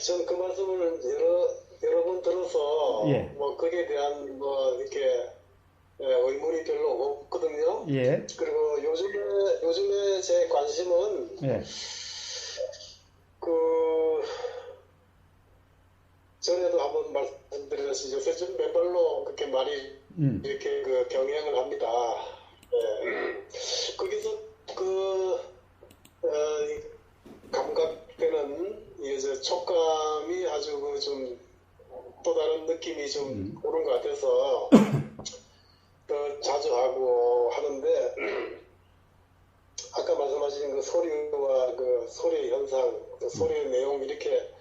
전 그 말씀을 여러 번 들어서 예. 뭐 거기에 대한 뭐 이렇게 의문이 별로 없거든요. 예. 그리고 요즘에 제 관심은 예. 그 전에도 한번 말씀드렸듯이 요새 좀 맨발로 그렇게 많이 이렇게 그 경영을 합니다. 예. 거기서 이 감각되는 이제 촉감이 아주 그 좀 또 다른 느낌이 좀 오는 것 같아서 더 자주 하고 하는데 아까 말씀하신 그 소리와 그 소리의 현상, 그 소리의 내용 이렇게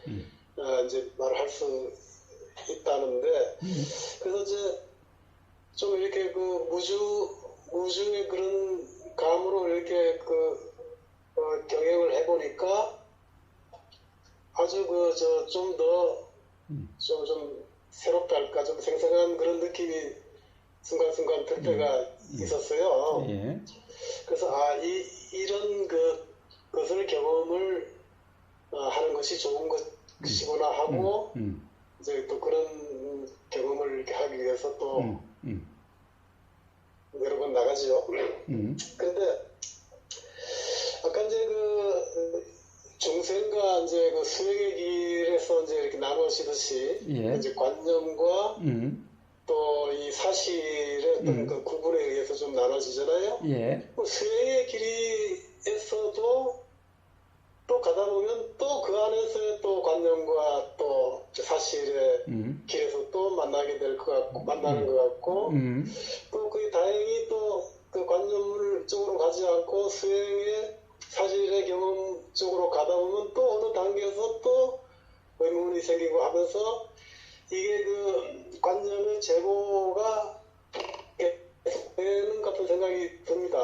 이제 말을 할 수 있다는데 그래서 이제 좀 이렇게 그 무주의 그런 감으로 이렇게 경영을 해보니까 아주 좀 더 좀 새롭다 할까 좀 생생한 그런 느낌이 순간순간 들 때가 있었어요. 예. 그래서 이런 것을 경험을 하는 것이 좋은 것이구나 하고 이제 또 그런 경험을 이렇게 하기 위해서 또 여러 번 나가지요. 그런데 아까 이제 중생과 이제 수행의 길에서 이제 이렇게 나누시듯이 예. 이제 관념과 또 이 사실의 어떤 그 구분에 의해서 좀 나눠지잖아요. 예. 수행의 길에서도 또 가다 보면 또 그 안에서의 또 관념과 또 사실의 길에서 또 만나게 될 것 같고 만나는 것 같고 또 그게 다행히 또 그 관념을 쪽으로 가지 않고 수행의 사실의 경험 쪽으로 가다 보면 또 어느 단계에서 또 의문이 생기고 하면서 이게 그 관념의 재고가 되는 같은 생각이 듭니다.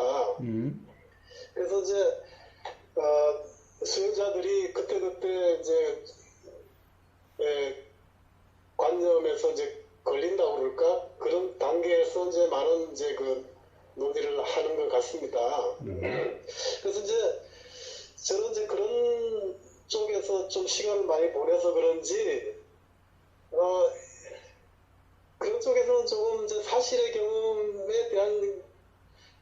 그래서 이제 수행자들이 그때그때 이제 관념에서 이제 걸린다고 그럴까 그런 단계에서 이제 많은 이제 논의를 하는 것 같습니다. 그래서 이제 저는 이제 그런 쪽에서 좀 시간을 많이 보내서 그런지 그런 쪽에서는 조금 이제 사실의 경험에 대한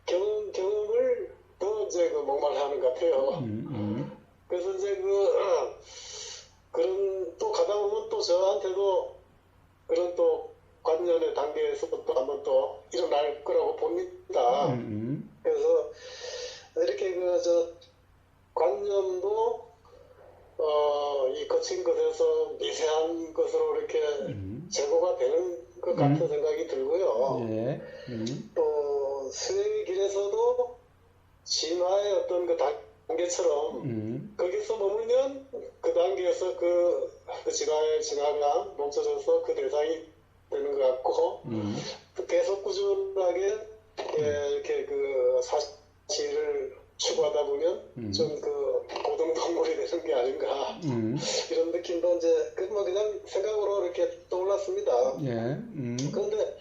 경험을 더 이제 목말라하는 것 같아요. 그래서 이제 그런 또 가다 보면 또 저한테도 그런 또 관념의 단계에서 또 한번 또 일어날 거라고 봅니다. 그래서 이렇게 관념도 이 거친 것에서 미세한 것으로 이렇게 제고가 되는 것 같은 생각이 들고요. 예. 또 수행의 길에서도 진화의 어떤 그 단계처럼 거기서 머물면 그 단계에서 그 진화가 멈춰져서 그 대상이 되는 것 같고 또 계속 꾸준하게 이렇게 사실을 추구하다 보면 좀 고등동물이 되는 게 아닌가 이런 느낌도 이제 그냥 생각으로 이렇게 떠올랐습니다. 예. 그런데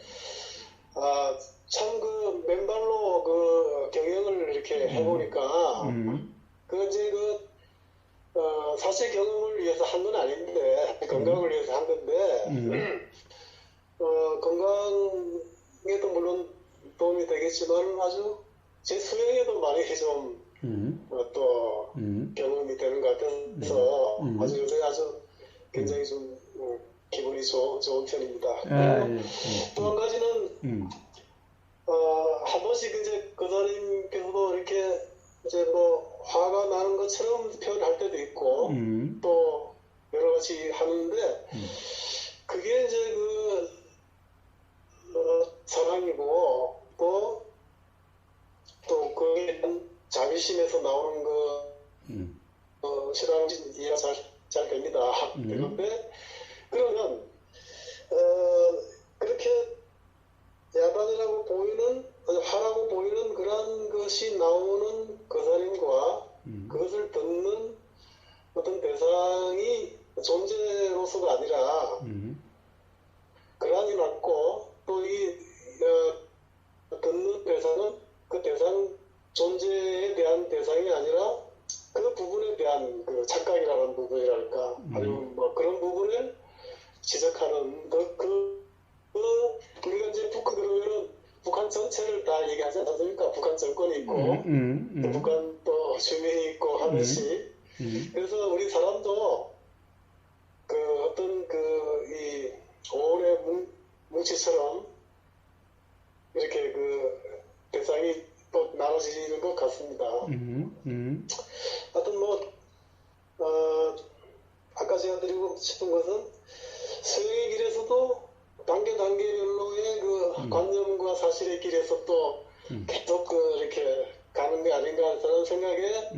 참 맨발로 경영을 이렇게 해보니까 이제 사실 경험을 위해서 한 건 아닌데 건강을 위해서 한 건데 건강에도 물론 도움이 되겠지만 아주 제 수행에도 많이 좀 또 경험이 되는 것 같아서 아주 요새 아주 굉장히 좀 기분이 좋은 편입니다. 그리고 또 한 가지는 한 번씩 이제 거사님께서도 이렇게 이제 화가 나는 것처럼 표현할 때도 있고 또 여러 가지 하는데 그게 이제 사랑이고 또 그게 자비심에서 나오는 신앙 이해가 잘 됩니다. 그런데 그러면 그렇게 야단이라고 보이는 화라고 보이는 그런 것이 나오는 거사님과 그것을 듣는 어떤 대상이 존재로서가 아니라 그러하지 않고 또 듣는 대상은 그 대상 존재에 대한 대상이 아니라 그 부분에 대한 착각이라는 부분이랄까 아니면 그런 지적하는 우리가 이제 그러면은 북한 전체를 다 얘기하지 않습니까? 북한 정권이 있고 또 북한 또 주민이 있고 하듯이 그래서 우리 사람도 그 어떤 이 오래 뭉치처럼 이렇게 그 대상이 또 나눠지는 것 같습니다. 하여튼 아까 제가 드리고 싶은 것은 수행의 길에서도 단계별로의 그 관념과 사실의 길에서 또 계속 이렇게 가는 게 아닌가 하는 생각에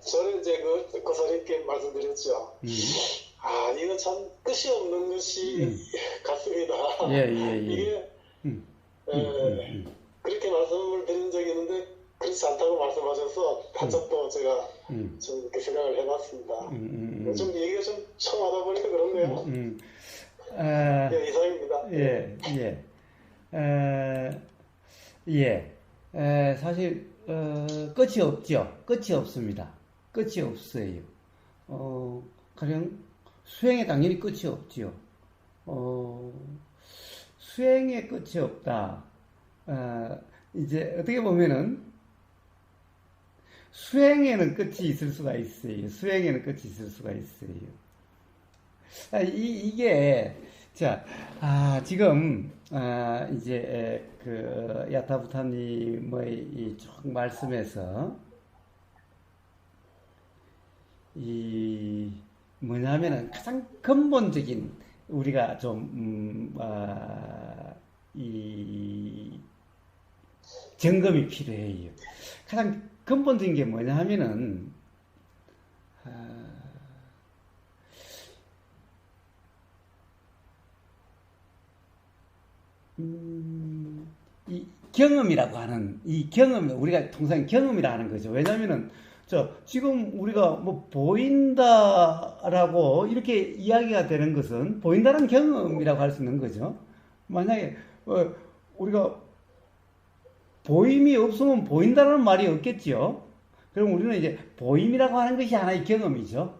저는 이제 고사리 있게 말씀드렸죠. 이거 참 끝이 없는 것이 같습니다. 이게 그렇게 말씀을 드린 적이 있는데 그렇지 않다고 말씀하셔서 한참 또 제가 좀 이렇게 생각을 해봤습니다. 좀 얘기가 좀 처음 하다 보니까 그렇네요. 예, 이상입니다. 사실 끝이 없죠. 끝이 없습니다. 끝이 없어요. 가령 수행에 당연히 끝이 없지요. 수행에 끝이 없다. 이제 어떻게 보면은 수행에는 끝이 있을 수가 있어요. 수행에는 끝이 있을 수가 있어요. 이게 지금 이제 그 야타부타님의 이 쭉 말씀에서 이 뭐냐면은 가장 근본적인 우리가 좀 이 점검이 필요해요. 가장 근본적인 게 뭐냐 하면은 이 경험이라고 하는 이 경험, 우리가 통상 경험이라 하는 거죠. 왜냐면은 지금 우리가 뭐 보인다라고 이렇게 이야기가 되는 것은 보인다는 경험이라고 할 수 있는 거죠. 만약에 우리가 보임이 없으면 보인다는 말이 없겠지요. 그럼 우리는 이제 보임이라고 하는 것이 하나의 경험이죠.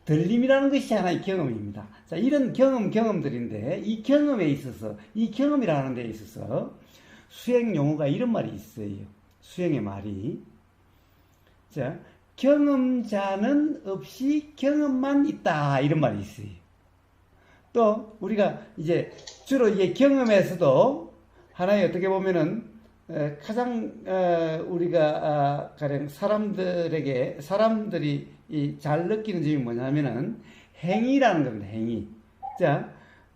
들림이라는 것이 하나의 경험입니다. 이런 경험들인데 이 경험에 있어서 이 경험이라 하는 데 있어서 수행 용어가 이런 말이 있어요. 수행의 말이 경험자는 없이 경험만 있다 이런 말이 있어요. 또 우리가 이제 주로 이게 경험에서도 하나의 어떻게 보면은 가장 우리가 가령 사람들이 잘 느끼는 점이 뭐냐면은 행위라는 겁니다. 행위.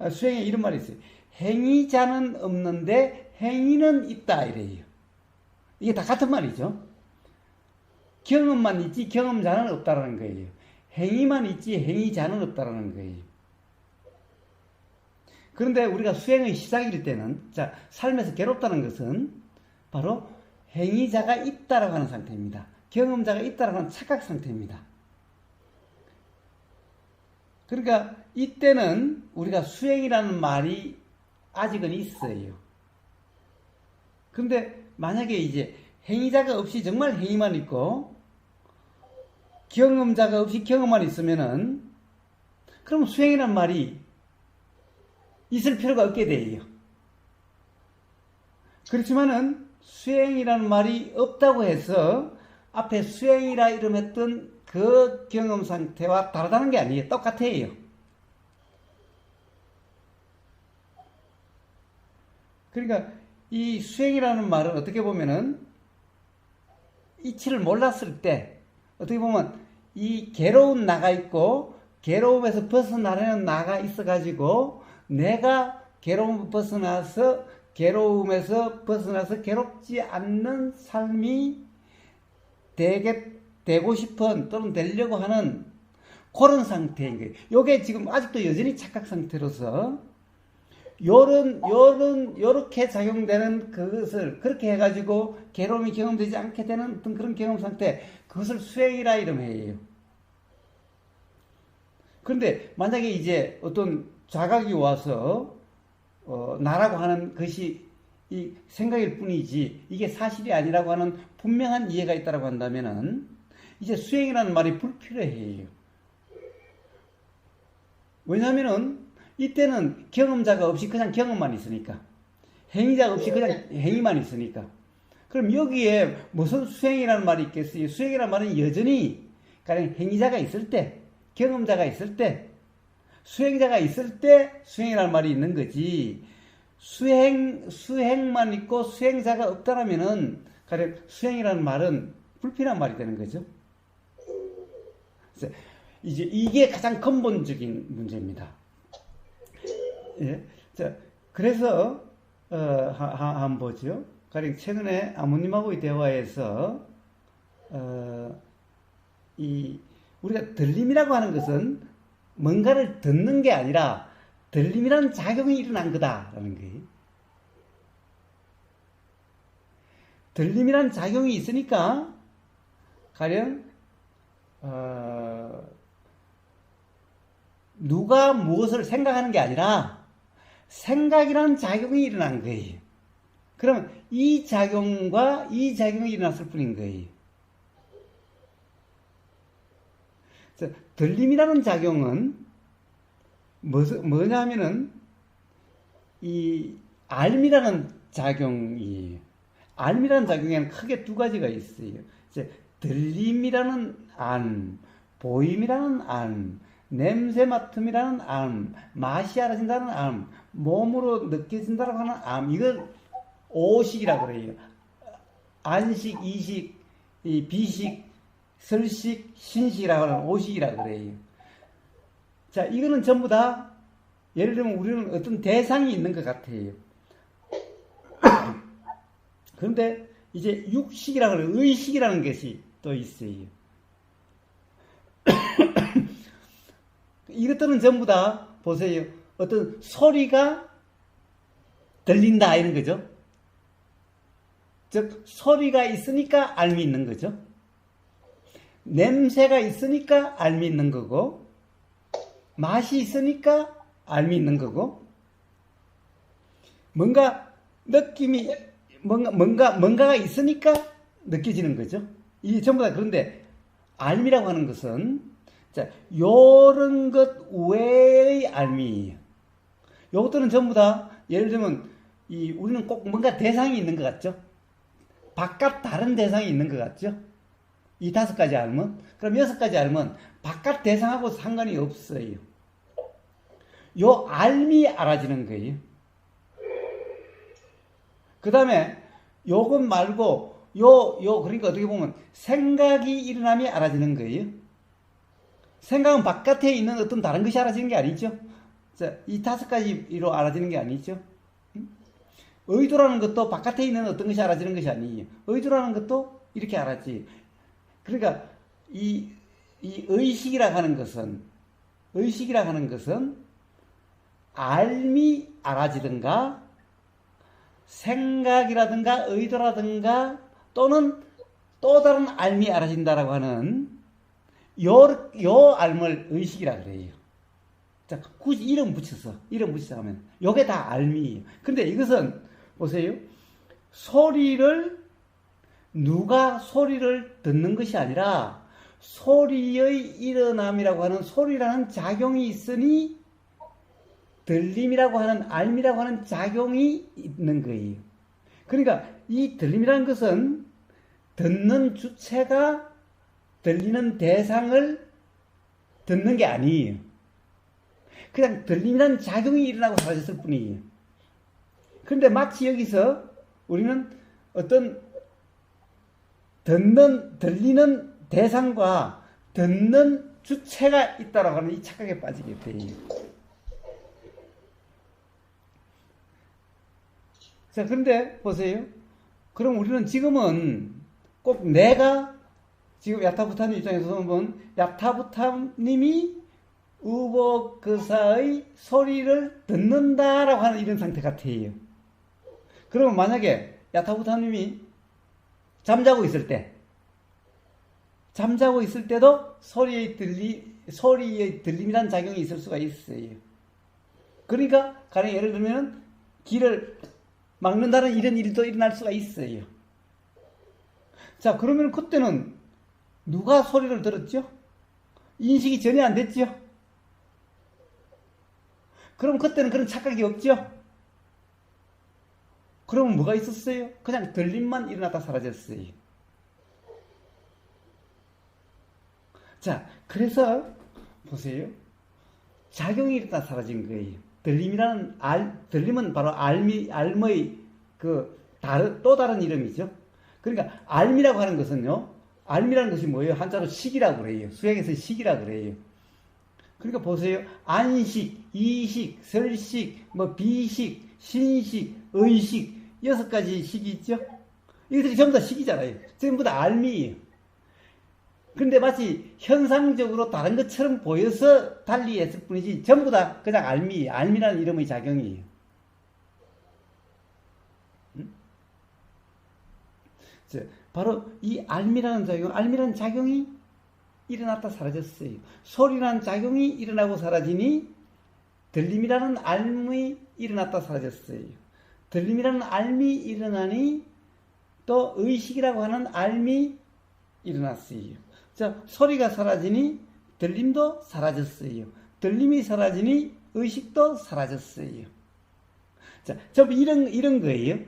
수행에 이런 말이 있어요. 행위자는 없는데 행위는 있다 이래요. 이게 다 같은 말이죠. 경험만 있지 경험자는 없다라는 거예요. 행위만 있지 행위자는 없다라는 거예요. 그런데 우리가 수행의 시작일 때는 삶에서 괴롭다는 것은 바로 행위자가 있다라고 하는 상태입니다. 경험자가 있다라고 하는 착각 상태입니다. 그러니까 이때는 우리가 수행이라는 말이 아직은 있어요. 그런데 만약에 이제 행위자가 없이 정말 행위만 있고 경험자가 없이 경험만 있으면은 그럼 수행이라는 말이 있을 필요가 없게 돼요. 그렇지만은 수행이라는 말이 없다고 해서 앞에 수행이라 이름했던 그 경험 상태와 다르다는 게 아니에요. 똑같아요. 그러니까 이 수행이라는 말은 어떻게 보면은 이치를 몰랐을 때 어떻게 보면 이 괴로운 나가 있고 괴로움에서 벗어나려는 나가 있어가지고 내가 괴로움에서 벗어나서 괴롭지 않는 삶이 되고 싶은 또는 되려고 하는 그런 상태인 거예요. 요게 지금 아직도 여전히 착각 상태로서 요렇게 작용되는 그것을 그렇게 해가지고 괴로움이 경험되지 않게 되는 어떤 그런 경험 상태, 그것을 수행이라 이름해요. 그런데 만약에 이제 어떤 자각이 와서 나라고 하는 것이 이 생각일 뿐이지 이게 사실이 아니라고 하는 분명한 이해가 있다라고 한다면은 이제 수행이라는 말이 불필요해요. 왜냐하면은 이때는 경험자가 없이 그냥 경험만 있으니까. 행위자가 없이 그냥 행위만 있으니까. 그럼 여기에 무슨 수행이라는 말이 있겠어요? 수행이라는 말은 여전히 가령 행위자가 있을 때, 경험자가 있을 때, 수행자가 있을 때 수행이라는 말이 있는 거지. 수행만 있고 수행자가 없다라면은 가령 수행이라는 말은 불필요한 말이 되는 거죠. 그래서 이제 이게 가장 근본적인 문제입니다. 예. 자, 그래서 한번 보죠. 가령 최근에 아무님하고의 대화에서 우리가 들림이라고 하는 것은 뭔가를 듣는 게 아니라 들림이라는 작용이 일어난 거다라는 거예요. 들림이라는 작용이 있으니까 가령 누가 무엇을 생각하는 게 아니라 생각이라는 작용이 일어난 거예요. 그럼 이 작용과 이 작용이 일어났을 뿐인 거예요. 들림이라는 작용은 뭐냐면은 이 알미라는 작용이 알미라는 작용에는 크게 두 가지가 있어요. 이제 들림이라는 안, 보임이라는 안, 냄새 맡음이라는 암, 맛이 알아진다는 암, 몸으로 느껴진다고 하는 암, 이걸 오식이라고 그래요. 안식, 이식, 비식, 설식, 신식이라고 하는 오식이라고 그래요. 자, 이거는 전부 다 예를 들면 우리는 어떤 대상이 있는 것 같아요. 그런데 이제 육식이라고 하는 의식이라는 것이 또 있어요. 이것들은 전부 다 보세요. 어떤 소리가 들린다 이런 거죠. 즉 소리가 있으니까 알미 있는 거죠. 냄새가 있으니까 알미 있는 거고, 맛이 있으니까 알미 있는 거고, 뭔가 느낌이 뭔가가 있으니까 느껴지는 거죠. 이게 전부 다. 그런데 알미라고 하는 것은 자, 요런 것 외의 알미예요. 요것들은 전부 다 예를 들면 우리는 꼭 뭔가 대상이 있는 것 같죠? 바깥 다른 대상이 있는 것 같죠? 이 5가지 알면, 그럼 6가지 알면 바깥 대상하고 상관이 없어요. 요 알미 알아지는 거예요. 그 다음에 요것 말고 그러니까 어떻게 보면 생각이 일어나면 알아지는 거예요. 생각은 바깥에 있는 어떤 다른 것이 알아지는 게 아니죠. 자, 이 5가지로 알아지는 게 아니죠. 의도라는 것도 바깥에 있는 어떤 것이 알아지는 것이 아니에요. 의도라는 것도 이렇게 알아지. 그러니까 이 의식이라 하는 것은 알미 알아지든가 생각이라든가 의도라든가 또는 또 다른 알미 알아진다라고 하는 요 알을 의식이라 그래요. 자, 굳이 이름 붙여서 하면 요게 다 알미예요. 근데 이것은 보세요. 누가 소리를 듣는 것이 아니라 소리의 일어남이라고 하는 소리라는 작용이 있으니 들림이라고 하는 알미라고 하는 작용이 있는 거예요. 그러니까 이 들림이라는 것은 듣는 주체가 들리는 대상을 듣는 게 아니에요. 그냥 들림이라는 작용이 일어나고 사라졌을 뿐이에요. 그런데 마치 여기서 우리는 어떤 들리는 대상과 듣는 주체가 있다라고 하는 이 착각에 빠지게 돼요. 자, 그런데 보세요. 그럼 우리는 지금은 꼭 내가 지금 야타부타님 입장에서 보면 야타부타님이 우보그사의 소리를 듣는다라고 하는 이런 상태 같아요. 그러면 만약에 야타부타님이 잠자고 있을 때도 소리의 들림이라는 작용이 있을 수가 있어요. 그러니까 가령 예를 들면 길을 막는다는 이런 일도 일어날 수가 있어요. 자, 그러면 그때는 누가 소리를 들었죠? 인식이 전혀 안 됐죠? 그럼 그때는 그런 착각이 없죠? 그러면 뭐가 있었어요? 그냥 들림만 일어났다 사라졌어요. 자, 그래서 보세요. 작용이 일어났다 사라진 거예요. 들림은 바로 알의 또 다른 이름이죠. 그러니까 알미라고 하는 것은요. 알미라는 것이 뭐예요? 한자로 식이라고 그래요. 수행에서 식이라고 그래요. 그러니까 보세요. 안식, 이식, 설식, 비식, 신식, 의식 6가지 식이 있죠. 이것들이 전부 다 식이잖아요. 전부 다 알미예요. 그런데 마치 현상적으로 다른 것처럼 보여서 달리 했을 뿐이지 전부 다 그냥 알미예요. 알미라는 이름의 작용이에요. 바로 이 알미라는 작용이 일어났다 사라졌어요. 소리라는 작용이 일어나고 사라지니 들림이라는 알미 일어났다 사라졌어요. 들림이라는 알미 일어나니 또 의식이라고 하는 알미 일어났어요. 자, 소리가 사라지니 들림도 사라졌어요. 들림이 사라지니 의식도 사라졌어요. 자, 전부 이런 거예요.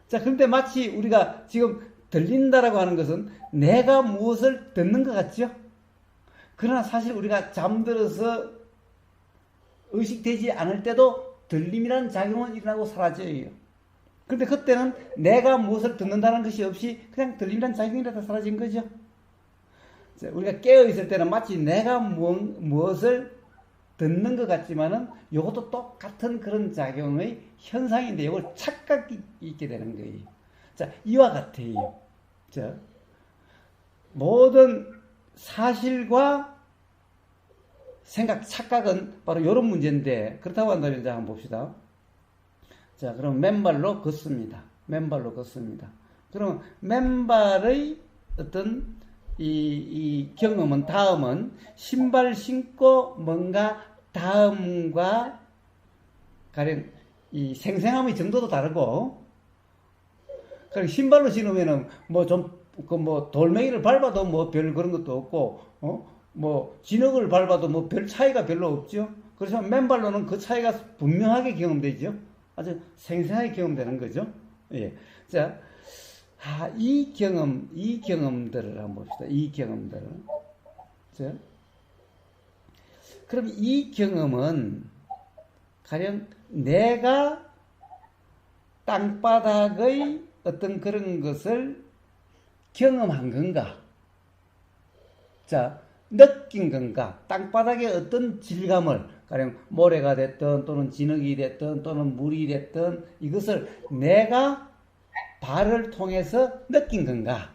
자, 그런데 마치 우리가 지금 들린다라고 하는 것은 내가 무엇을 듣는 것 같죠? 그러나 사실 우리가 잠들어서 의식되지 않을 때도 들림이라는 작용은 일어나고 사라져요. 그런데 그때는 내가 무엇을 듣는다는 것이 없이 그냥 들림이라는 작용이 일어나다 사라진 거죠. 자, 우리가 깨어있을 때는 마치 내가 무엇을 듣는 것 같지만은 이것도 똑같은 그런 작용의 현상인데 이걸 착각이 있게 되는 거예요. 자, 이와 같아요. 자, 모든 사실과 생각, 착각은 바로 이런 문제인데 그렇다고 한다면 이제 한번 봅시다. 자, 그럼 맨발로 걷습니다. 맨발로 걷습니다. 그럼 맨발의 어떤 이 경험은 다음은 신발 신고 뭔가 다음과 가령 이 생생함의 정도도 다르고 그리고 신발로 신으면은 돌멩이를 밟아도 별 그런 것도 없고 진흙을 밟아도 별 차이가 별로 없죠. 그래서 맨발로는 그 차이가 분명하게 경험되죠. 아주 생생하게 경험되는 거죠. 예. 자, 이 경험들을 한번 봅시다. 이 경험들을. 자, 그럼 이 경험은 가령 내가 땅바닥의 어떤 그런 것을 경험한 건가? 자, 느낀 건가? 땅바닥의 어떤 질감을 가령 모래가 됐든 또는 진흙이 됐든 또는 물이 됐든 이것을 내가 발을 통해서 느낀 건가?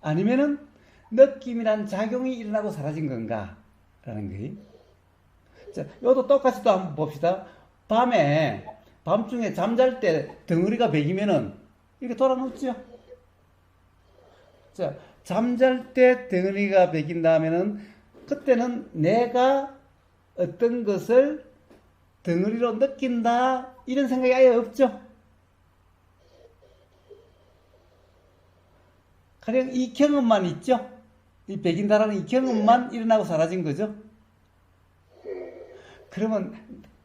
아니면은 느낌이란 작용이 일어나고 사라진 건가? 라는 거예요. 자, 이것도 똑같이 또 한번 봅시다. 밤중에 잠잘 때 덩어리가 베기면은 이렇게 돌아눕죠? 자, 잠잘 때 덩어리가 베긴다면은 그때는 내가 어떤 것을 덩어리로 느낀다 이런 생각이 아예 없죠. 가령 이 경험만 있죠. 이 베긴다라는 이 경험만 일어나고 사라진 거죠. 그러면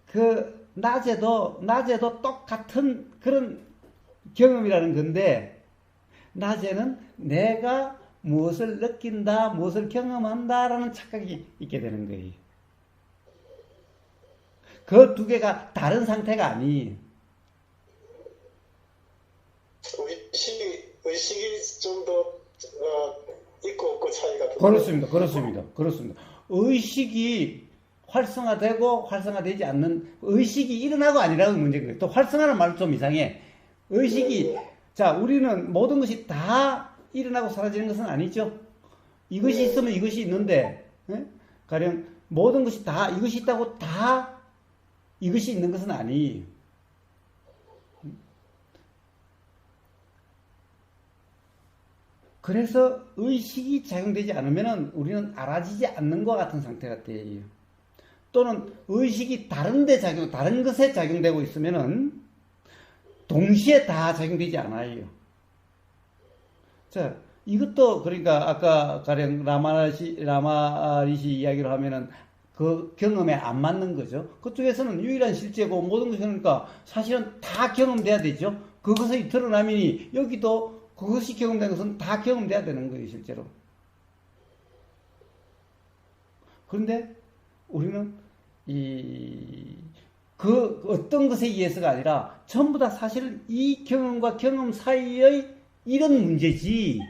그 낮에도 똑같은 그런 경험이라는 건데 낮에는 내가 무엇을 느낀다, 무엇을 경험한다라는 착각이 있게 되는 거예요. 그 두 개가 다른 상태가 아니에요. 의식이 좀 더 있고 없고 차이가 그렇습니다. 의식이 활성화되고 활성화되지 않는 의식이 일어나고 아니라고 문제인 거예요. 또 활성화는 말도 좀 이상해. 의식이 자 우리는 모든 것이 다 일어나고 사라지는 것은 아니죠. 이것이 있으면 이것이 있는데 가령 모든 것이 다 이것이 있다고 다 이것이 있는 것은 아니에요. 그래서 의식이 작용되지 않으면 우리는 알아지지 않는 것 같은 상태가 돼요. 또는 의식이 다른 것에 작용되고 있으면은 동시에 다 작용되지 않아요. 자, 이것도 그러니까 아까 가령 라마리시 이야기로 하면은 그 경험에 안 맞는 거죠. 그쪽에서는 유일한 실제고 모든 것이 그러니까 사실은 다 경험돼야 되죠. 그것이 드러나면이 여기도 그것이 경험된 것은 다 경험돼야 되는 거예요, 실제로. 그런데 우리는 그 어떤 것에 의해서가 아니라 전부 다 사실은 이 경험과 경험 사이의 이런 문제지,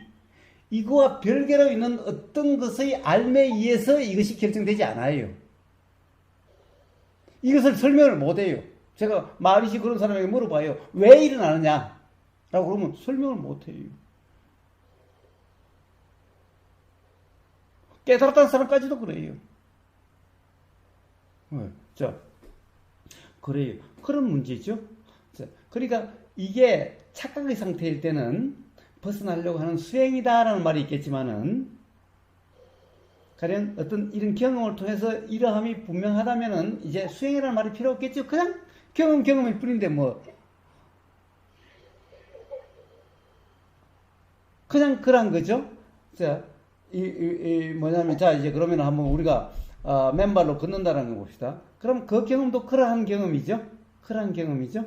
이거와 별개로 있는 어떤 것의 알매 의해서 이것이 결정되지 않아요. 이것을 설명을 못해요. 제가 마리시 그런 사람에게 물어봐요. 왜 일어나느냐? 라고 그러면 설명을 못해요. 깨달았다는 사람까지도 그래요. 자, 그래요. 그런 문제죠. 자, 그러니까 이게 착각의 상태일 때는 벗어나려고 하는 수행이다라는 말이 있겠지만은, 가령 어떤 이런 경험을 통해서 이러함이 분명하다면은 이제 수행이라는 말이 필요 없겠죠. 그냥 경험일 뿐인데 뭐 그냥 그런 거죠. 자, 뭐냐면, 자, 이제 그러면 한번 우리가 맨발로 걷는다는 거 봅시다. 그럼 그 경험도 그러한 경험이죠. 그러한 경험이죠.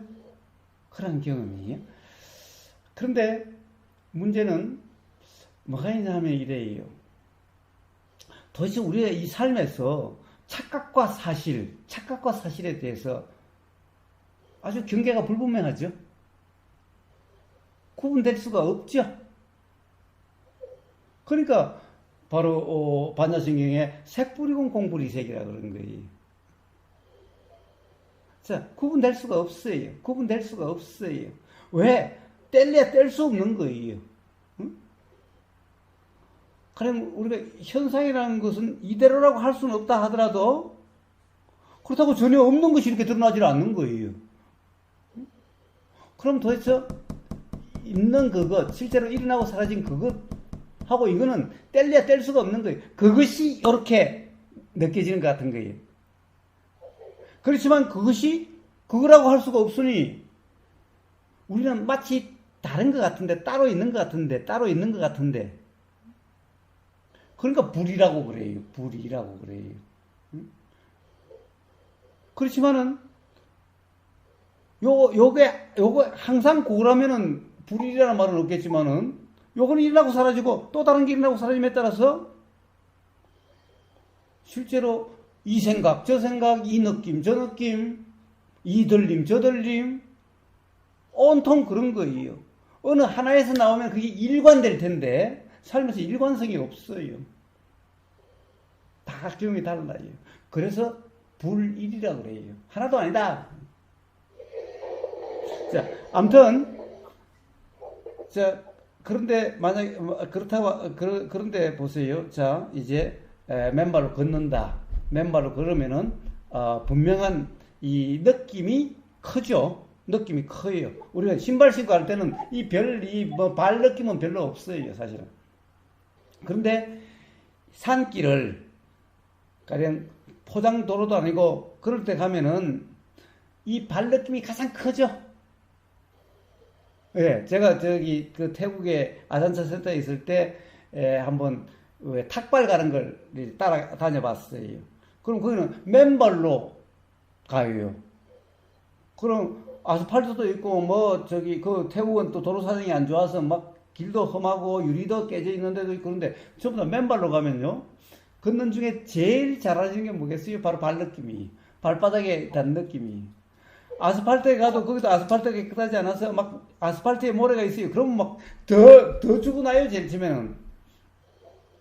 그러한 경험이에요. 그런데 문제는 뭐가 있냐 하면 이래요. 도대체 우리의 이 삶에서 착각과 사실에 대해서 아주 경계가 불분명하죠. 구분될 수가 없죠. 그러니까 바로 반야성경에 색불이공 공불이색이라 그런 거예요. 자, 구분될 수가 없어요. 구분될 수가 없어요. 왜? 뗄래야 뗄 수 없는 거예요. 응? 그럼 우리가 현상이라는 것은 이대로라고 할 수는 없다 하더라도 그렇다고 전혀 없는 것이 이렇게 드러나지 않는 거예요. 그럼 도대체 있는 그것, 실제로 일어나고 사라진 그것 하고 이거는 뗄래야 뗄 수가 없는 거예요. 그것이 이렇게 느껴지는 것 같은 거예요. 그렇지만 그것이 그거라고 할 수가 없으니 우리는 마치 다른 것 같은데, 따로 있는 것 같은데 그러니까 불이라고 그래요. 불이라고 그래요. 그렇지만은 요거 항상 그거라면은 불이라는 말은 없겠지만은 요거는 일어나고 사라지고 또 다른 게 일어나고 사라짐에 따라서 실제로 이 생각, 저 생각, 이 느낌, 저 느낌, 이 들림, 저 들림 온통 그런 거예요. 어느 하나에서 나오면 그게 일관될 텐데 삶에서 일관성이 없어요. 다 경험이 달라요. 그래서 불일이라고 그래요. 하나도 아니다. 자, 아무튼 자, 그런데 만약 그렇다고 그런데 보세요. 자, 이제 맨발로 걷는다. 맨발로 걸으면은 분명한 이 느낌이 크죠. 느낌이 커요. 우리가 신발 신고 할 때는 발 느낌은 별로 없어요, 사실은. 그런데 산길을 가령 포장도로도 아니고 그럴 때 가면은 이 발 느낌이 가장 크죠. 예, 제가 저기 그 태국의 아산차 센터에 있을 때 한번 탁발 가는 걸 따라 다녀봤어요. 그럼 거기는 맨발로 가요. 그럼 아스팔트도 있고 뭐 저기 그 태국은 또 도로 사정이 안 좋아서 막 길도 험하고 유리도 깨져 있는 데도 있고 그런데 전부 다 맨발로 가면요. 걷는 중에 제일 잘하시는 게 뭐겠어요? 바로 발 느낌이. 발바닥에 닿는 느낌이. 아스팔트에 가도 거기도 아스팔트가 깨끗하지 않아서 막 아스팔트에 모래가 있어요. 그러면 막 더 주고 나요, 제일 처음에는.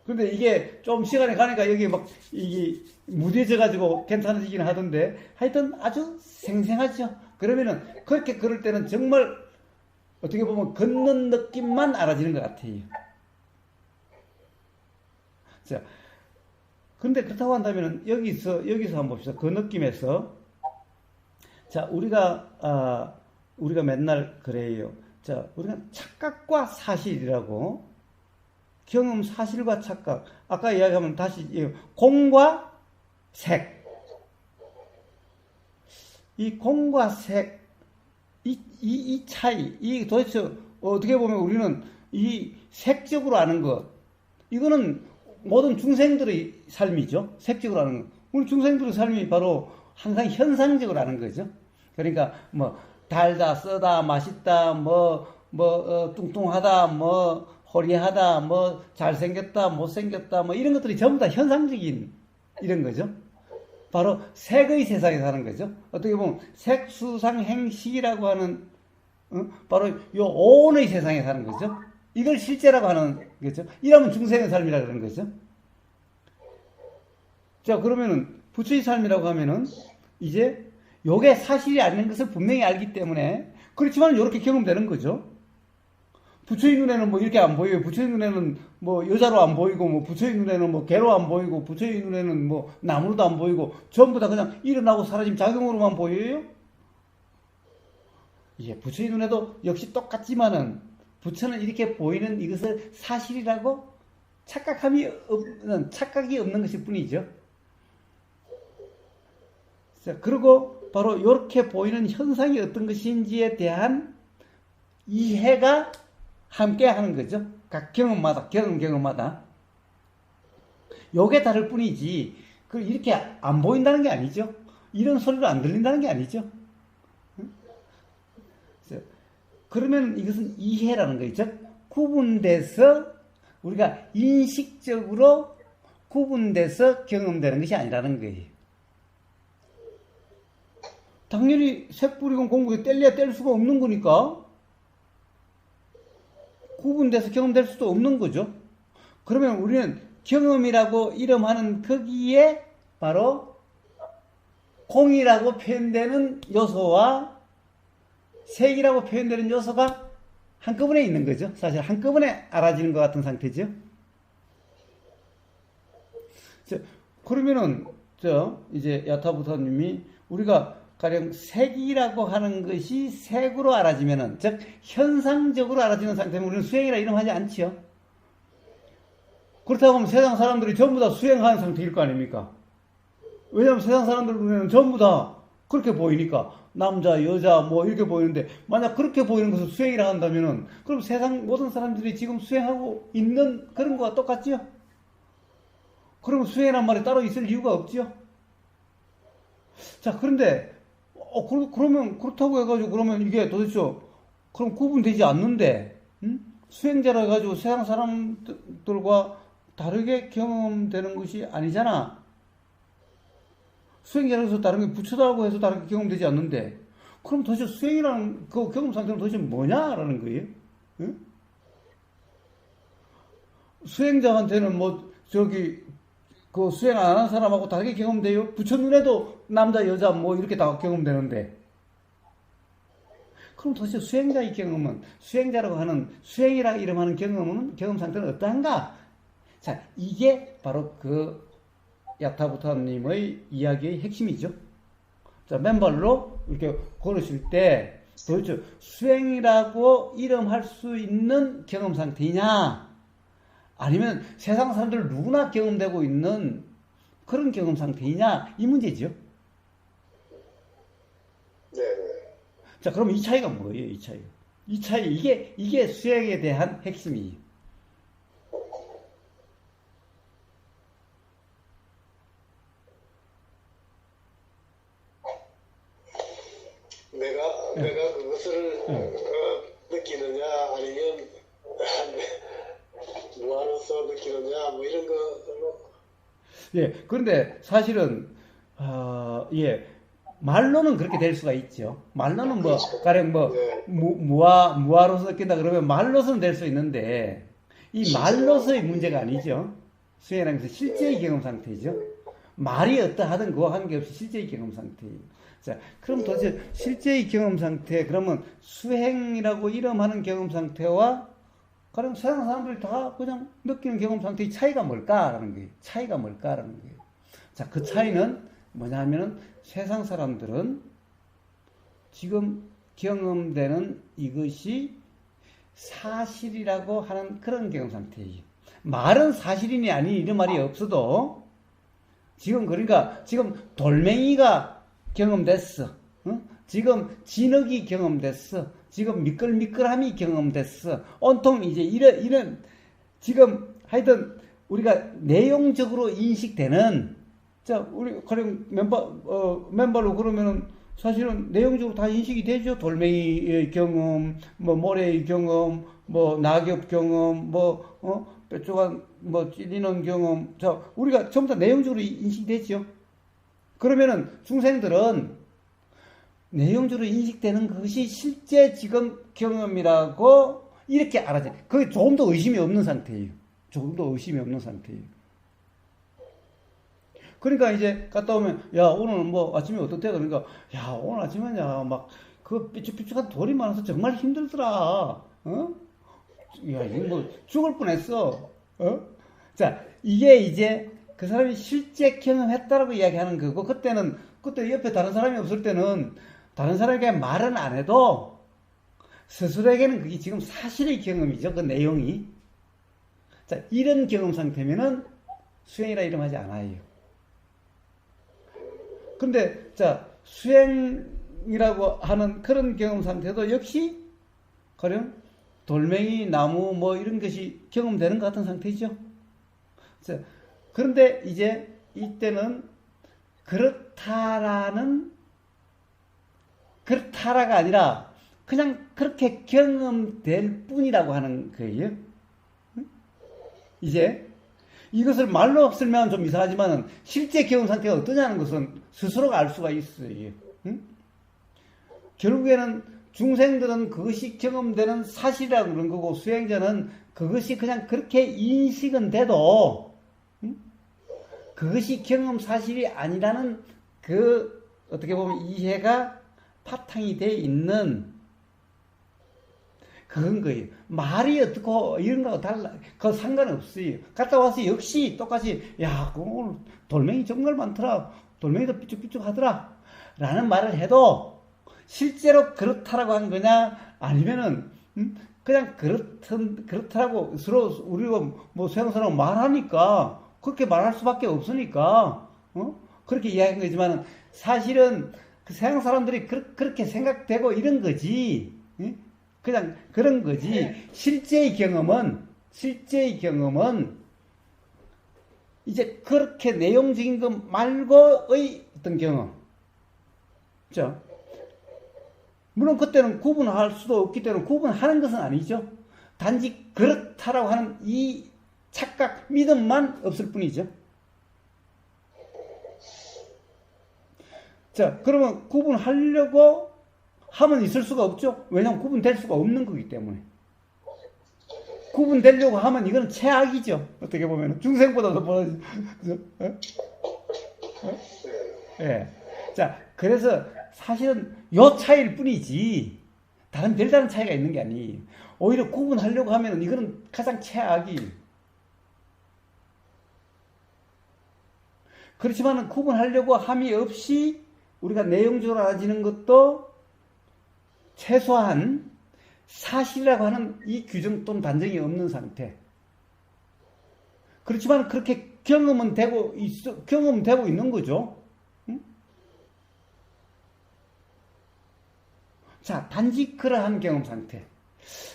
근데 이게 좀 시간이 가니까 여기 막 이게 무뎌져가지고 괜찮아지긴 하던데 하여튼 아주 생생하죠. 그러면은 그렇게 걸을 때는 정말 어떻게 보면 걷는 느낌만 알아지는 것 같아요. 자, 근데 그렇다고 한다면은 여기서 한번 봅시다. 그 느낌에서 자, 우리가 맨날 그래요. 자, 우리가 착각과 사실이라고 경험 사실과 착각. 아까 이야기하면 다시 공과 색. 이 공과 색, 이 차이, 이 도대체 어떻게 보면 우리는 이 색적으로 아는 것, 이거는 모든 중생들의 삶이죠. 색적으로 아는 것. 우리 중생들의 삶이 바로 항상 현상적으로 아는 거죠. 그러니까 뭐 달다, 쓰다, 맛있다, 뚱뚱하다, 호리하다, 잘생겼다, 못생겼다, 이런 것들이 전부 다 현상적인 이런 거죠. 바로 색의 세상에 사는 거죠. 어떻게 보면 색수상행식이라고 하는 바로 요 오온의 세상에 사는 거죠. 이걸 실제라고 하는 거죠. 이러면 중생의 삶이라 그러는 거죠. 자, 그러면은 부처의 삶이라고 하면은 이제 요게 사실이 아닌 것을 분명히 알기 때문에 그렇지만 이렇게 경험되는 거죠. 부처의 눈에는 뭐 이렇게 안 보여요. 부처의 눈에는 뭐 여자로 안 보이고, 뭐 부처의 눈에는 뭐 개로 안 보이고, 부처의 눈에는 뭐 나무로도 안 보이고, 전부 다 그냥 일어나고 사라짐 작용으로만 보여요? 예, 부처의 눈에도 역시 똑같지만은, 부처는 이렇게 보이는 이것을 사실이라고 착각이 없는 것일 뿐이죠. 자, 그리고 바로 이렇게 보이는 현상이 어떤 것인지에 대한 이해가 함께 하는 거죠. 각 경험마다. 요게 다를 뿐이지, 이렇게 안 보인다는 게 아니죠. 이런 소리로 안 들린다는 게 아니죠. 그러면 이것은 이해라는 거죠. 구분돼서, 우리가 인식적으로 구분돼서 경험되는 것이 아니라는 거예요. 당연히 색 뿌리고 공부에 뗄래야 뗄 수가 없는 거니까, 구분돼서 경험될 수도 없는 거죠. 그러면 우리는 경험이라고 이름하는 거기에 바로 공이라고 표현되는 요소와 색이라고 표현되는 요소가 한꺼번에 있는 거죠. 사실 한꺼번에 알아지는 것 같은 상태죠. 그러면은 이제 야타부타님이 우리가 가령 색이라고 하는 것이 색으로 알아지면은, 즉 현상적으로 알아지는 상태면 우리는 수행이라 이름하지 않지요. 그렇다고 하면 세상 사람들이 전부 다 수행하는 상태일 거 아닙니까? 왜냐하면 세상 사람들 눈에는 전부 다 그렇게 보이니까, 남자, 여자 뭐 이렇게 보이는데, 만약 그렇게 보이는 것을 수행이라 한다면은, 그럼 세상 모든 사람들이 지금 수행하고 있는 그런 거와 똑같지요? 그러면 수행이란 말이 따로 있을 이유가 없지요? 자, 그런데 그러면 그렇다고 해가지고 그러면 이게 도대체 그럼 구분되지 않는데, 수행자라 해가지고 세상 사람들과 다르게 경험되는 것이 아니잖아. 수행자라서 다른 게 부처라고 해서 다르게 경험되지 않는데, 그럼 도대체 수행이라는 그 경험 상태는 도대체 뭐냐라는 거예요. 응? 수행자한테는 그 수행 안 하는 사람하고 다르게 경험돼요? 부처 눈에도 남자, 여자 뭐 이렇게 다 경험되는데. 그럼 도대체 수행자의 경험은, 수행자라고 하는, 수행이라 이름하는 경험 상태는 어떠한가? 자, 이게 바로 그 야타부타님의 이야기의 핵심이죠. 자, 맨발로 이렇게 걸으실 때 도대체 수행이라고 이름할 수 있는 경험 상태이냐? 아니면 세상 사람들 누구나 경험되고 있는 그런 경험 상태이냐? 이 문제죠. 네. 자, 그럼 이 차이가 뭐예요? 이 차이, 이게 수행에 대한 핵심이에요. 내가 그것을 느끼느냐, 아니면 무한으로서 느끼느냐, 뭐 이런 거로. 예, 그런데 사실은 말로는 그렇게 될 수가 있죠. 말로는 뭐 가령 무아로서 느낀다 그러면 말로서는 될 수 있는데, 이 말로서의 문제가 아니죠. 수행이라는 것은 실제의 경험 상태죠. 말이 어떠하든 그와 관계없이 실제의 경험 상태예요. 자, 그럼 도대체 실제의 경험 상태, 그러면 수행이라고 이름하는 경험 상태와 가령 세상 사람들이 다 그냥 느끼는 경험 상태의 차이가 뭘까라는 거예요. 자, 그 차이는 뭐냐 하면은, 세상 사람들은 지금 경험되는 이것이 사실이라고 하는 그런 경험 상태예요. 말은 사실이니 아니니 이런 말이 없어도, 지금 돌멩이가 경험됐어. 지금 진흙이 경험됐어. 지금 미끌미끌함이 경험됐어. 온통 이제 이런 지금 하여튼 우리가 내용적으로 인식되는 자 우리 가령 맨발로 그러면은 사실은 내용적으로 다 인식이 되죠. 돌멩이의 경험, 뭐 모래의 경험, 뭐 낙엽 경험, 뾰족한 찔리는 경험. 자 우리가 전부 다 내용적으로 인식되죠. 그러면은 중생들은 내용적으로 인식되는 것이 실제 지금 경험이라고 이렇게 알아져. 그게 조금 더 의심이 없는 상태예요. 조금 더 의심이 없는 상태예요. 그러니까 이제 갔다 오면 야 오늘 뭐 아침에 어떻대? 그러니까 야 오늘 아침에냐 막 그 삐쭉삐쭉한 돌이 많아서 정말 힘들더라. 야 이거 뭐 죽을 뻔했어. 자 이게 이제 그 사람이 실제 경험했다라고 이야기하는 거고 그때 옆에 다른 사람이 없을 때는 다른 사람에게 말은 안 해도 스스로에게는 그게 지금 사실의 경험이죠. 그 내용이. 자, 이런 경험 상태면은 수행이라 이름하지 않아요. 근데, 자, 수행이라고 하는 그런 경험 상태도 역시, 가령 돌멩이, 나무, 뭐 이런 것이 경험되는 것 같은 상태죠. 자, 그런데 이제 이때는 그렇다라가 아니라 그냥 그렇게 경험될 뿐이라고 하는 거예요. 이제 이것을 말로 설명하면 좀 이상하지만 실제 경험 상태가 어떠냐는 것은 스스로가 알 수가 있어요. 결국에는 중생들은 그것이 경험되는 사실이라고 그런 거고 수행자는 그것이 그냥 그렇게 인식은 돼도 그것이 경험 사실이 아니라는 그 어떻게 보면 이해가 바탕이 돼 있는 그건 거예요. 말이 어떻고 이런 거하고 달라. 그거 상관없어요. 갔다 와서 역시 똑같이 야 오늘 돌멩이 정말 많더라. 돌멩이도 삐쭉삐쭉 하더라. 라는 말을 해도 실제로 그렇다라고 한 거냐 아니면은 그냥 그렇다라고 서로 우리가 뭐 수행사람 말하니까 그렇게 말할 수밖에 없으니까 그렇게 이야기한 거지만 사실은 그 서양 사람들이 그렇게 생각되고 이런 거지. 그냥 그런 거지. 실제의 경험은 이제 그렇게 내용적인 것 말고의 어떤 경험. 자, 물론 그때는 구분할 수도 없기 때문에 구분하는 것은 아니죠. 단지 그렇다라고 하는 이 착각, 믿음만 없을 뿐이죠. 자, 그러면 구분하려고 하면 있을 수가 없죠. 왜냐하면 구분될 수가 없는 거기 때문에. 구분되려고 하면 이거는 최악이죠. 어떻게 보면 중생보다도 벌어지죠. 예. 자, 그래서 사실은 요 차이일 뿐이지 다른 별다른 차이가 있는 게 아니에요. 오히려 구분하려고 하면 이거는 가장 최악이에요. 그렇지만 구분하려고 함이 없이 우리가 내용적으로 알아지는 것도 최소한 사실이라고 하는 이 규정 또는 단정이 없는 상태. 그렇지만 그렇게 경험은 되고 있는 거죠. 응? 자, 단지 그러한 경험 상태.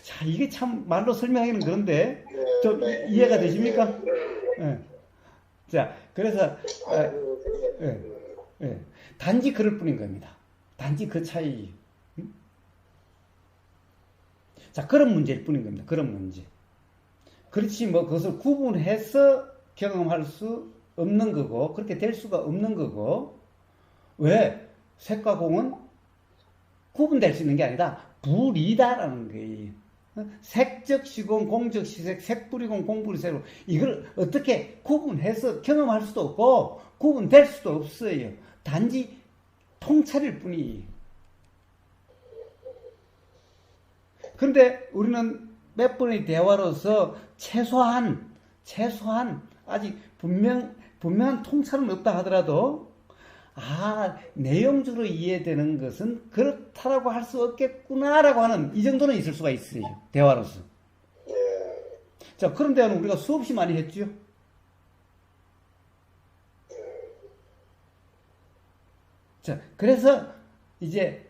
자, 이게 참 말로 설명하기는 그런데 좀 이해가 되십니까? 네. 자, 그래서 단지 그럴 뿐인 겁니다. 단지 그 차이. 자, 그런 문제일 뿐인 겁니다. 그런 문제. 그렇지, 뭐, 그것을 구분해서 경험할 수 없는 거고, 그렇게 될 수가 없는 거고, 왜? 색과 공은 구분될 수 있는 게 아니라, 불이다라는 거예요. 색적 시공, 공적 시색, 색불이공, 공불이색으로, 이걸 어떻게 구분해서 경험할 수도 없고, 구분될 수도 없어요. 단지 통찰일 뿐이에요. 그런데 우리는 몇 번의 대화로서 최소한 아직 분명한 통찰은 없다 하더라도 내용적으로 이해되는 것은 그렇다라고 할 수 없겠구나라고 하는 이 정도는 있을 수가 있어요. 대화로서. 자, 그런 대화는 우리가 수없이 많이 했죠. 자, 그래서 이제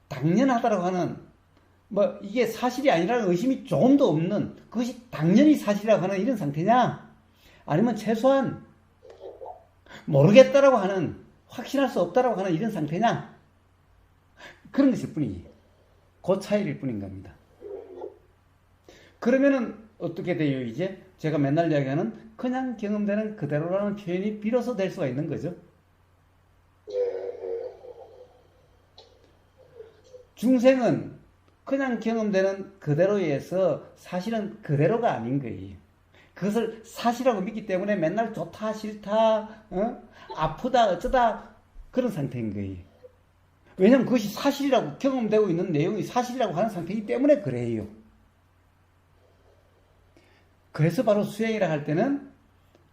당연하다라고 하는 뭐 이게 사실이 아니라는 의심이 조금도 없는 그것이 당연히 사실이라고 하는 이런 상태냐? 아니면 최소한 모르겠다라고 하는 확신할 수 없다라고 하는 이런 상태냐? 그런 것일 뿐이지. 그 차이일 뿐인 겁니다. 그러면은 어떻게 돼요? 이제 제가 맨날 이야기하는 그냥 경험되는 그대로라는 표현이 비로소 될 수가 있는 거죠. 중생은 그냥 경험되는 그대로에서 사실은 그대로가 아닌 거예요. 그것을 사실이라고 믿기 때문에 맨날 좋다 싫다 아프다 어쩌다 그런 상태인 거예요. 왜냐하면 그것이 사실이라고 경험되고 있는 내용이 사실이라고 하는 상태이기 때문에 그래요. 그래서 바로 수행이라 할 때는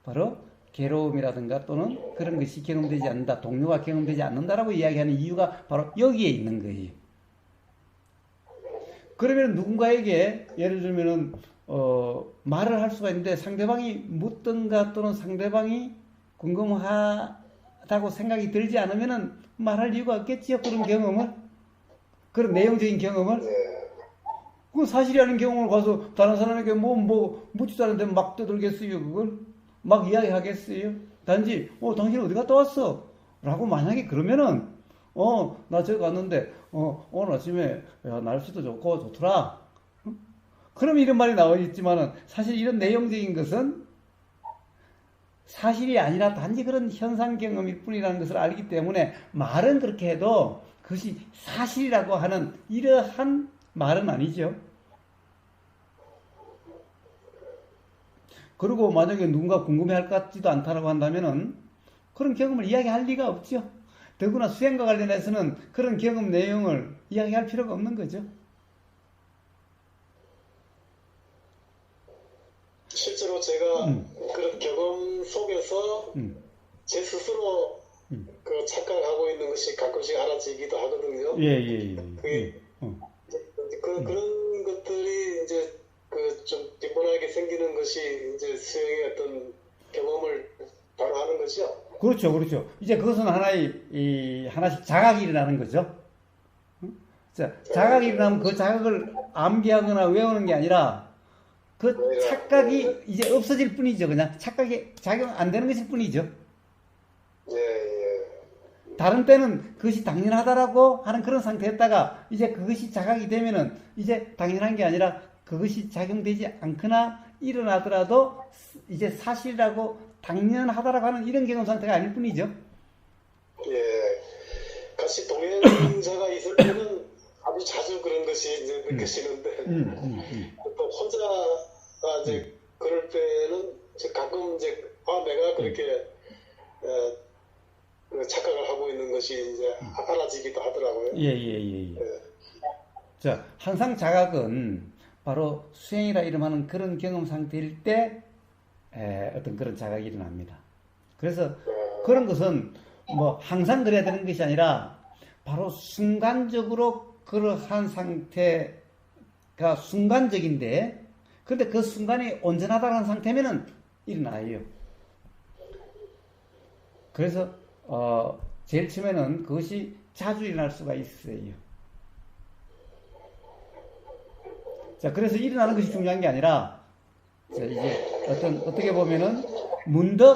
바로 괴로움이라든가 또는 그런 것이 경험되지 않는다, 동료가 경험되지 않는다라고 이야기하는 이유가 바로 여기에 있는 거예요. 그러면 누군가에게 예를 들면은 말을 할 수가 있는데 상대방이 묻든가 또는 상대방이 궁금하다고 생각이 들지 않으면은 말할 이유가 없겠지요. 그런 경험을, 그런 내용적인 경험을. 그 사실이 아닌 경험을 가서 다른 사람에게 뭐 묻지도 않는데 막 떠들겠어요. 그걸 막 이야기하겠어요. 단지 당신 어디 갔다 왔어? 라고 만약에 그러면은 나 저기 갔는데 오늘 아침에 야, 날씨도 좋고 좋더라. 그럼 이런 말이 나오겠지만은 사실 이런 내용적인 것은 사실이 아니라 단지 그런 현상 경험일 뿐이라는 것을 알기 때문에 말은 그렇게 해도 그것이 사실이라고 하는 이러한 말은 아니죠. 그리고 만약에 누군가 궁금해할 것 같지도 않다라고 한다면은 그런 경험을 이야기할 리가 없죠. 더구나 수행과 관련해서는 그런 경험 내용을 이야기할 필요가 없는 거죠. 실제로 제가 그런 경험 속에서 제 스스로 그 착각하고 있는 것이 가끔씩 알아지기도 하거든요. 그런 것들이 이제 그 좀 빈번하게 생기는 것이 이제 수행의 어떤 경험을 바로 하는 거죠. 그렇죠. 이제 그것은 하나씩 자각이 일어나는 거죠. 자, 자각이 일어나면 그 자각을 암기하거나 외우는 게 아니라 그 착각이 이제 없어질 뿐이죠. 그냥 착각이 작용 안 되는 것일 뿐이죠. 다른 때는 그것이 당연하다라고 하는 그런 상태였다가 이제 그것이 자각이 되면은 이제 당연한 게 아니라 그것이 작용되지 않거나 일어나더라도 이제 사실이라고 당연하다라고 하는 이런 경험 상태가 아닐 뿐이죠. 같이 동행자가 있을 때는 아주 자주 그런 것이 이제 느껴지는데 또 혼자가 이제 그럴 때는 이제 가끔 이제 내가 그렇게 착각을 하고 있는 것이 이제 알아지기도 하더라고요. 자, 항상 자각은 바로 수행이라 이름하는 그런 경험 상태일 때 어떤 그런 자각이 일어납니다. 그래서 그런 것은 뭐 항상 그래야 되는 것이 아니라 바로 순간적으로 그러한 상태가 순간적인데 그런데 그 순간이 온전하다는 상태면은 일어나요. 그래서 제일 처음에는 그것이 자주 일어날 수가 있어요. 자, 그래서 일어나는 것이 중요한 게 아니라 자, 이제 어떻게 보면은 문득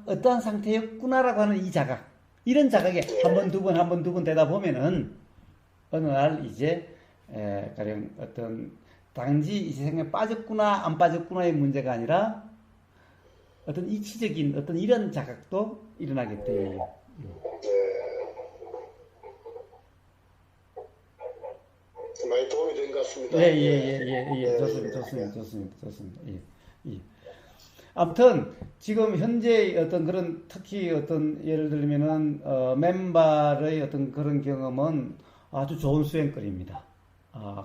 어떠한 상태였구나라고 하는 이 자각, 이런 자각에 한 번, 두 번 되다 보면은 어느 날 이제 가령 어떤 단지 이 세상에 빠졌구나 안 빠졌구나의 문제가 아니라 어떤 이치적인 어떤 이런 자각도 일어나게 돼요. 많이 도움이 된 것 같습니다. 좋습니다. 아무튼 지금 현재 어떤 그런 특히 어떤 예를 들면은 맨발의 어떤 그런 경험은 아주 좋은 수행거리입니다.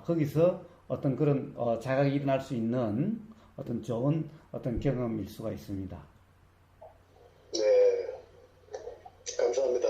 거기서 어떤 그런 자각이 일어날 수 있는 어떤 좋은 어떤 경험일 수가 있습니다. 네, 감사합니다.